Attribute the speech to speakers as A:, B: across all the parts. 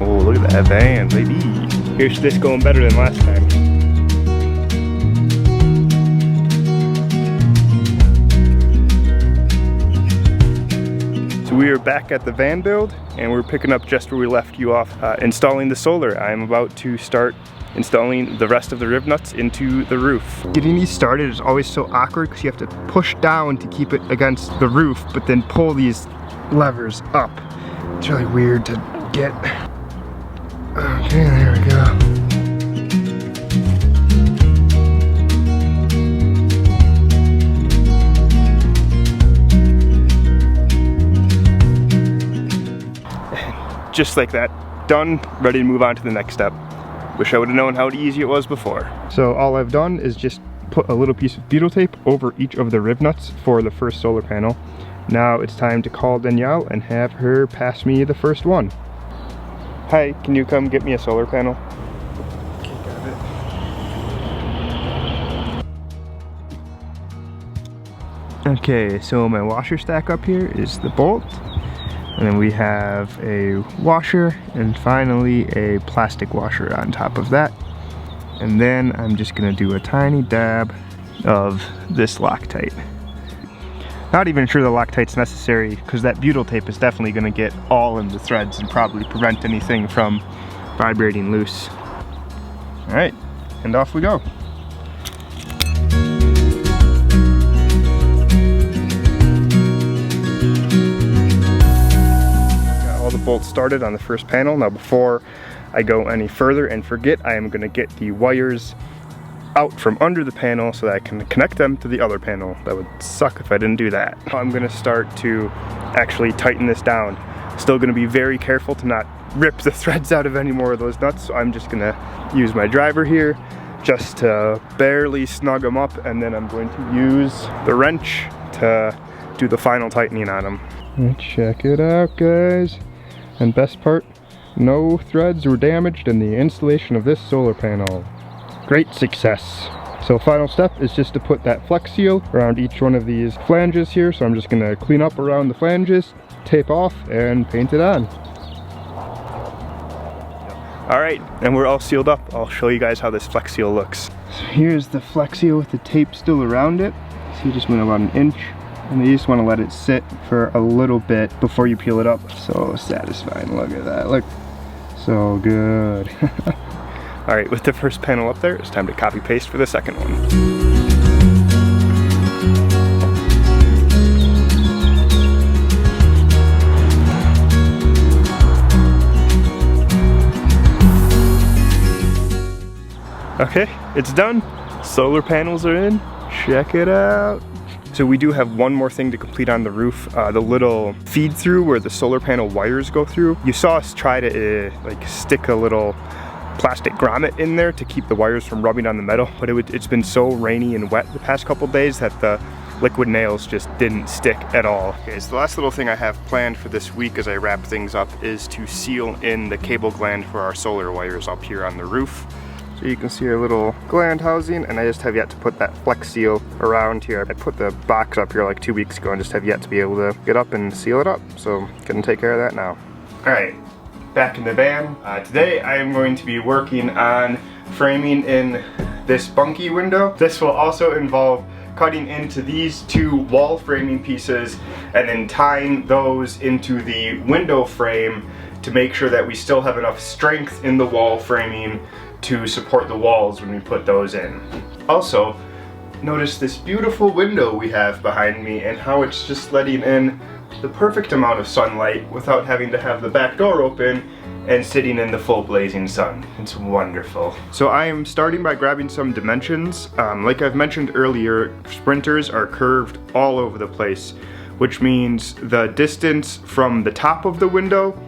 A: Oh, look at that van, baby. Here's this going better than last time. So we are back at the van build, and we're picking up just where we left you off, installing the solar. I'm about to start installing the rest of the rivnuts into the roof. Getting these started is always so awkward because you have to push down to keep it against the roof, but then pull these levers up. It's really weird to get. Okay, there we go. And just like that, done, ready to move on to the next step. Wish I would have known how easy it was before. So all I've done is just put a little piece of butyl tape over each of the rivnuts for the first solar panel. Now it's time to call Danielle and have her pass me the first one. Hi, can you come get me a solar panel? Okay, so my washer stack up here is the bolt, and then we have a washer, and finally a plastic washer on top of that. And then I'm just gonna do a tiny dab of this Loctite. Not even sure the Loctite's necessary because that butyl tape is definitely gonna get all in the threads and probably prevent anything from vibrating loose. All right, and off we go. Got all the bolts started on the first panel. Now before I go any further and forget, I am gonna get the wires out from under the panel so that I can connect them to the other panel. That would suck if I didn't do that. I'm gonna start to actually tighten this down. Still gonna be very careful to not rip the threads out of any more of those nuts, so I'm just gonna use my driver here just to barely snug them up, and then I'm going to use the wrench to do the final tightening on them. Check it out, guys. And best part, no threads were damaged in the installation of this solar panel. Great success. So final step is just to put that flex seal around each one of these flanges here. So I'm just gonna clean up around the flanges, tape off, and paint it on. All right, and we're all sealed up. I'll show you guys how this flex seal looks. So here's the flex seal with the tape still around it. So you just went about 1 inch, and you just wanna let it sit for a little bit before you peel it up. So satisfying, look at that, look, so good. All right, with the first panel up there, it's time to copy paste for the second one. Okay, it's done. Solar panels are in. Check it out. So we do have one more thing to complete on the roof, the little feed through where the solar panel wires go through. You saw us try to like stick a little plastic grommet in there to keep the wires from rubbing on the metal, but it's been so rainy and wet the past couple days that the liquid nails just didn't stick at all. Okay, so the last little thing I have planned for this week as I wrap things up is to seal in the cable gland for our solar wires up here on the roof. So you can see our little gland housing, and I just have yet to put that flex seal around here. I put the box up here like 2 weeks ago and just have yet to be able to get up and seal it up, so gonna take care of that now. All right. Back in the van. Today I am going to be working on framing in this bunkie window. This will also involve cutting into these 2 wall framing pieces and then tying those into the window frame to make sure that we still have enough strength in the wall framing to support the walls when we put those in. Also, notice this beautiful window we have behind me and how it's just letting in the perfect amount of sunlight without having to have the back door open and sitting in the full blazing sun. It's wonderful. So I am starting by grabbing some dimensions. Like I've mentioned earlier, sprinters are curved all over the place, which means the distance from the top of the window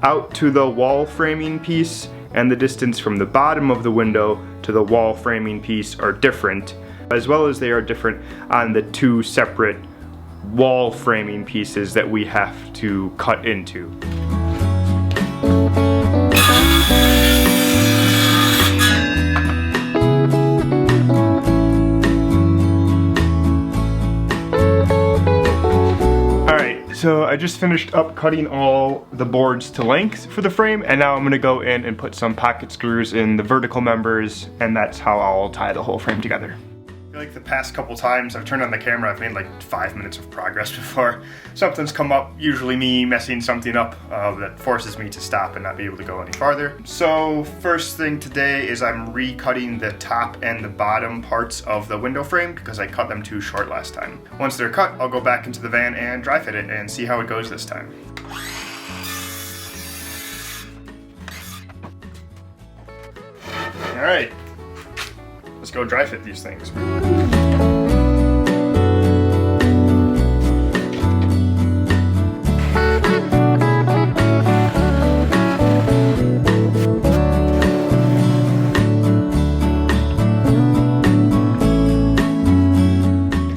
A: out to the wall framing piece and the distance from the bottom of the window to the wall framing piece are different, as well as they are different on the 2 separate wall framing pieces that we have to cut into. Alright, so I just just finished up cutting all the boards to length for the frame, and now I'm gonna go in and put some pocket screws in the vertical members, and that's how I'll tie the whole frame together. I feel like the past couple times I've turned on the camera, I've made like 5 minutes of progress before something's come up, usually me messing something up that forces me to stop and not be able to go any farther. So first thing today is I'm recutting the top and the bottom parts of the window frame because I cut them too short last time. Once they're cut, I'll go back into the van and dry fit it and see how it goes this time. All right. Let's go dry fit these things.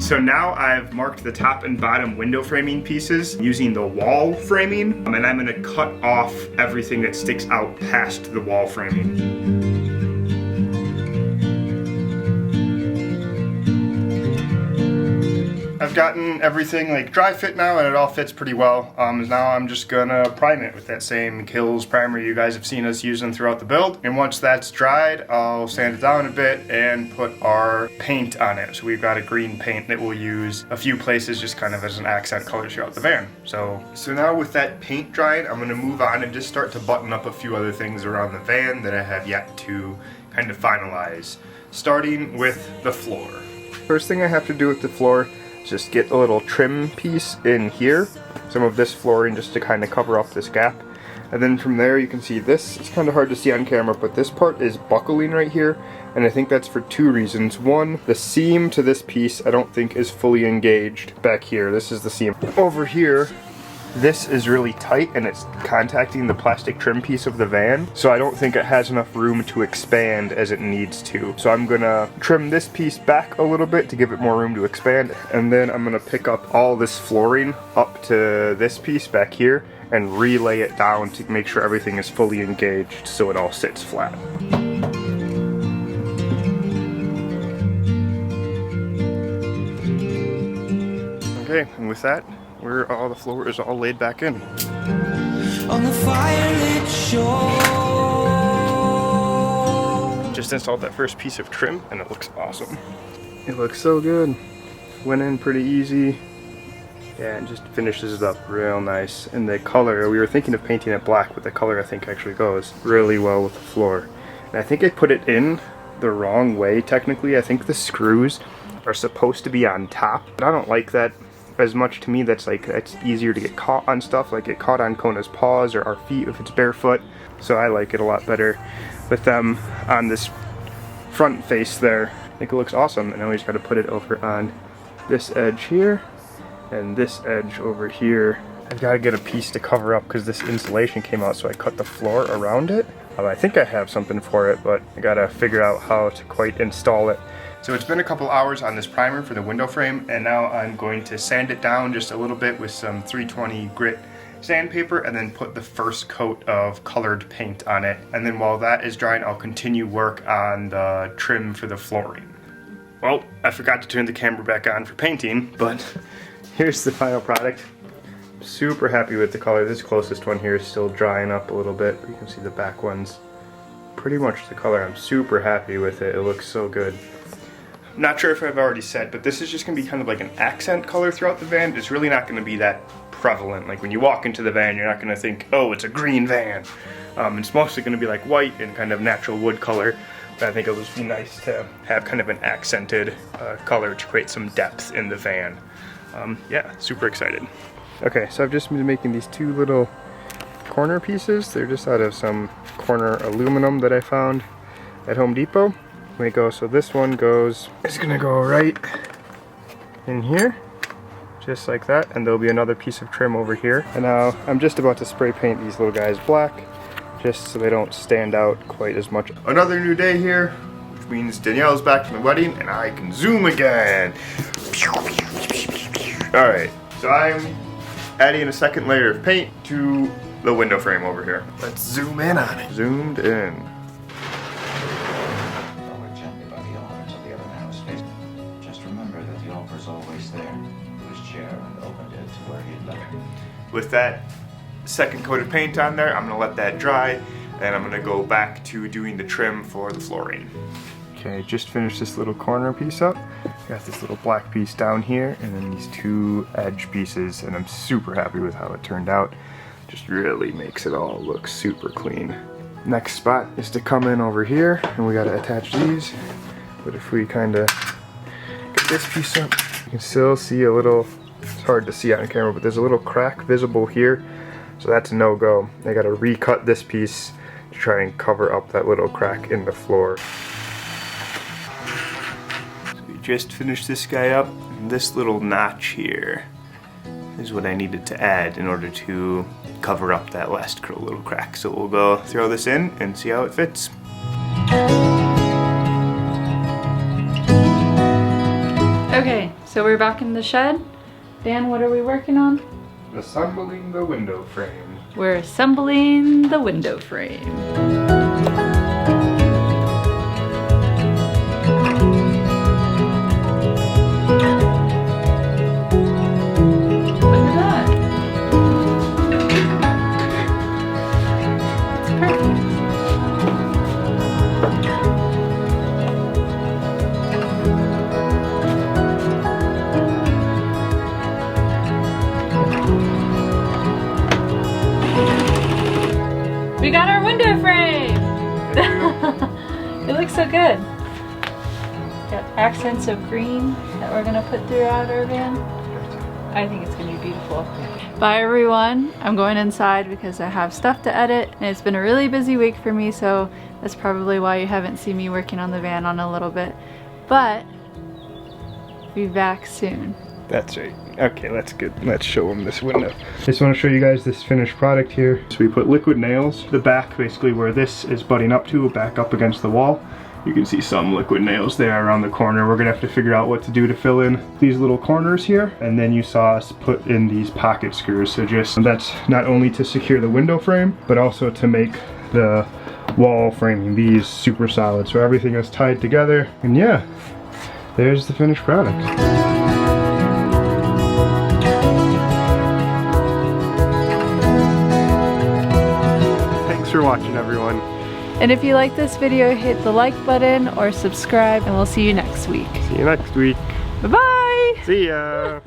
A: So now I've marked the top and bottom window framing pieces using the wall framing, and I'm gonna cut off everything that sticks out past the wall framing. I've gotten everything like dry fit now and it all fits pretty well. Now I'm just gonna prime it with that same Kills primer you guys have seen us using throughout the build. And once that's dried, I'll sand it down a bit and put our paint on it. So we've got a green paint that we'll use a few places just kind of as an accent color throughout the van. So now with that paint dried, I'm gonna move on and just start to button up a few other things around the van that I have yet to kind of finalize. Starting with the floor. First thing I have to do with the floor, just get a little trim piece in here, some of this flooring just to kind of cover up this gap. And then from there you can see this, it's kind of hard to see on camera, but this part is buckling right here, and I think that's for two reasons. One, the seam to this piece I don't think is fully engaged back here. This is the seam. Over here, this is really tight and it's contacting the plastic trim piece of the van, so I don't think it has enough room to expand as it needs to. So I'm gonna trim this piece back a little bit to give it more room to expand, and then I'm gonna pick up all this flooring up to this piece back here and relay it down to make sure everything is fully engaged so it all sits flat. Okay, and with that, all the floor is all laid back in. On the firelit shore. Just installed that first piece of trim and it looks awesome. It looks so good. Went in pretty easy. Yeah, and just finishes it up real nice. And the color, we were thinking of painting it black, but the color I think actually goes really well with the floor. And I think I put it in the wrong way technically. I think the screws are supposed to be on top, but I don't like that as much. To me, that's like, it's easier to get caught on stuff, like get caught on Kona's paws or our feet if it's barefoot. So I like it a lot better with them on this front face there. I think it looks awesome. And now we just got to put it over on this edge here and this edge over here. I've got to get a piece to cover up because this insulation came out, so I cut the floor around it. I think I have something for it, but I gotta figure out how to quite install it. So it's been a couple hours on this primer for the window frame, and now I'm going to sand it down just a little bit with some 320 grit sandpaper and then put the first coat of colored paint on it. And then while that is drying, I'll continue work on the trim for the flooring. Well, I forgot to turn the camera back on for painting, but here's the final product. Super happy with the color. This closest one here is still drying up a little bit, but you can see the back one's pretty much the color. I'm super happy with it. It looks so good. I'm not sure if I've already said, but this is just going to be kind of like an accent color throughout the van. It's really not going to be that prevalent. Like when you walk into the van, you're not going to think, oh, it's a green van. It's mostly going to be like white and kind of natural wood color. But I think it'll just be nice to have kind of an accented color to create some depth in the van. Yeah, super excited. Okay, so I've just been making these two little corner pieces. They're just out of some corner aluminum that I found at Home Depot. So this one is gonna go right in here, just like that, and there'll be another piece of trim over here. And now I'm just about to spray paint these little guys black, just so they don't stand out quite as much. Another new day here, which means Danielle's back from the wedding, and I can zoom again. Alright, so I'm adding a second layer of paint to the window frame over here. Let's zoom in on it. Zoomed in.
B: Gently by the elements of the other man's face. Just remember that the offer's always there. To his chair and opened it to where he'd left it.
A: with that second coat of paint on there, I'm gonna let that dry, and I'm gonna go back to doing the trim for the flooring. Okay, just finished this little corner piece up. Got this little black piece down here, and then these two edge pieces, and I'm super happy with how it turned out. Just really makes it all look super clean. Next spot is to come in over here, and we gotta attach these. But if we kinda get this piece up, you can still see a little, it's hard to see on camera, but there's a little crack visible here. So that's a no-go. I gotta recut this piece to try and cover up that little crack in the floor. Just finished this guy up, and this little notch here is what I needed to add in order to cover up that last little crack. So we'll go throw this in and see how it fits.
C: Okay, so we're back in the shed. Dan, what are we working on?
A: Assembling the window frame.
C: We're assembling the window frame. We got our window frame! It looks so good. Got accents of green that we're gonna put throughout our van. I think it's gonna be beautiful. Bye everyone. I'm going inside because I have stuff to edit, and it's been a really busy week for me, so that's probably why you haven't seen me working on the van on a little bit. But I'll be back soon.
A: That's right. Okay, that's good. Let's show them this window. Just want to show you guys this finished product here. So we put liquid nails, the back basically where this is butting up to, back up against the wall. You can see some liquid nails there around the corner. We're gonna have to figure out what to do to fill in these little corners here. And then you saw us put in these pocket screws. So just, that's not only to secure the window frame, but also to make the wall framing these super solid. So everything is tied together. And yeah, there's the finished product. Thanks for watching, everyone.
C: And if you like this video, hit the like button or subscribe, and we'll see you next week.
A: See you next week.
C: Bye-bye!
A: See ya!